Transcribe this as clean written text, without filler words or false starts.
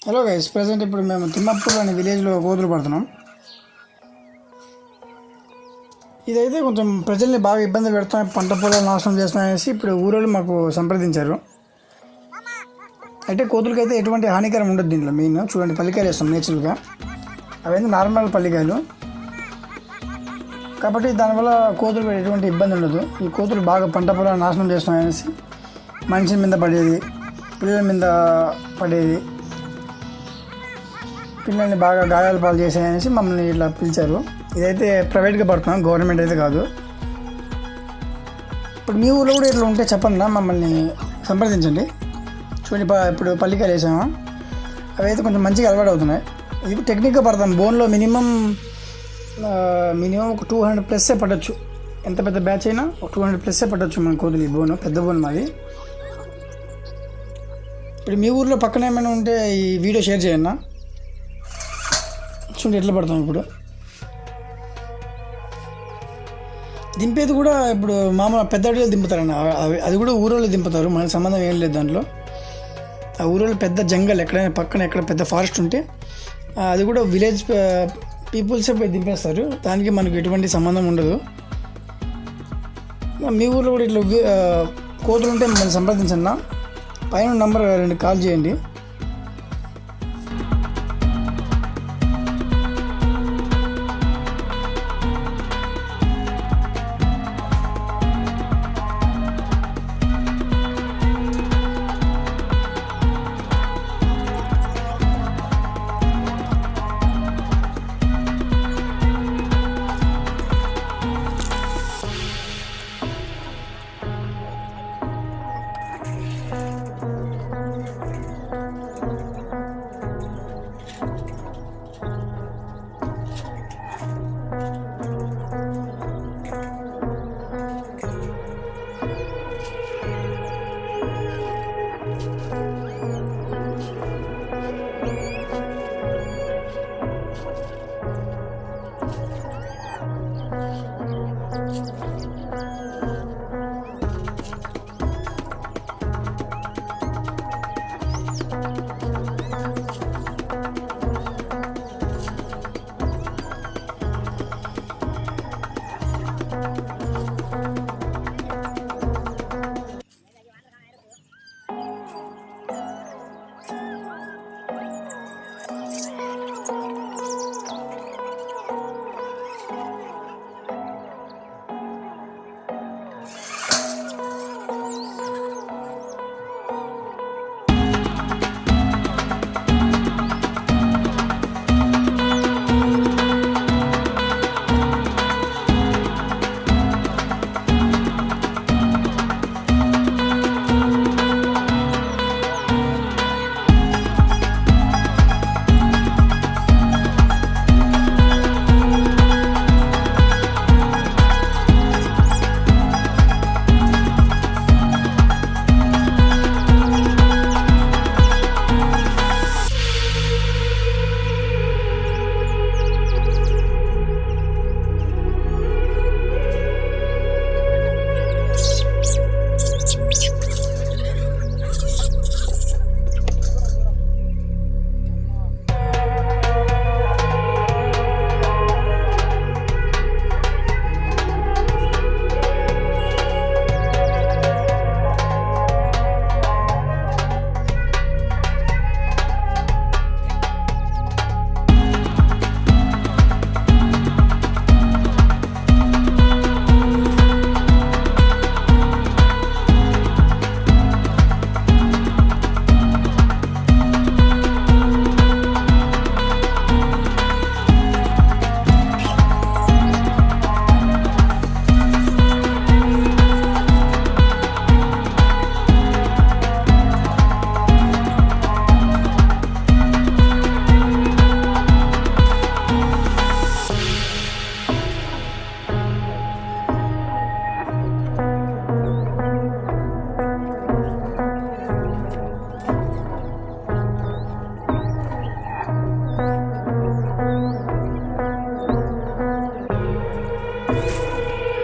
Hello guys, present ఇప్పుడు మేము తిమ్మప్పూర్ అనే విలేజ్లో కోతులు పడుతున్నాం. ఇదైతే కొంచెం ప్రజల్ని బాగా ఇబ్బంది పెడుతున్నాయి, పంట పొలాలు నాశనం చేస్తున్నాయనేసి ఇప్పుడు ఊరోళ్ళు మాకు సంప్రదించారు. అయితే కోతులకైతే ఎటువంటి హానికరం ఉండదు. దీంట్లో మెయిన్ చూడండి, పల్లికాయలు వేస్తాం నేచురల్గా. అవన్నీ నార్మల్ పల్లికాయలు కాబట్టి దానివల్ల కోతులకు ఎటువంటి ఇబ్బంది ఉండదు. ఈ కోతులు బాగా పంట పొలాలు నాశనం చేస్తున్నాయనేసి మనిషి మీద పడేది, పిల్లల మీద పడేది, పిల్లల్ని బాగా గాయాలు పాలు చేసాయనేసి మమ్మల్ని ఇట్లా పిలిచారు. ఇదైతే ప్రైవేట్గా పడుతున్నాం, గవర్నమెంట్ అయితే కాదు. ఇప్పుడు మీ ఊళ్ళో కూడా ఇట్లా ఉంటే చెప్పండి, మమ్మల్ని సంప్రదించండి. చూడండి, ఇప్పుడు పల్లికాయలు వేసాము, అవి అయితే కొంచెం మంచిగా అలవాటు అవుతున్నాయి. ఇది టెక్నిక్గా పడతాం. బోన్లో మినిమం ఒక 200+ పట్టచ్చు. ఎంత పెద్ద బ్యాచ్ అయినా ఒక 200+ పట్టచ్చు మన కోతులు. ఈ బోను పెద్ద బోన్ మాది. ఇప్పుడు మీ ఊర్లో పక్కన ఏమైనా ఉంటే ఈ వీడియో షేర్ చేయన్నా. చూడండి ఎట్లా పడతాం. ఇప్పుడు దింపేది కూడా ఇప్పుడు మామూలు పెద్ద అడవిలో దింపుతారన్న, అది కూడా ఊరోళ్ళు దింపుతారు, మనకు సంబంధం ఏం లేదు దాంట్లో. ఆ ఊరోళ్ళు పెద్ద జంగల్ ఎక్కడైనా పక్కన ఎక్కడ పెద్ద ఫారెస్ట్ ఉంటే అది కూడా విలేజ్ పీపుల్సే పోయి దింపేస్తారు. దానికి మనకు ఎటువంటి సంబంధం ఉండదు. మీ ఊర్లో కూడా ఇట్లా కోతులు ఉంటే మమ్మల్ని సంప్రదించండి. పైన నంబర్ కాల్ చేయండి.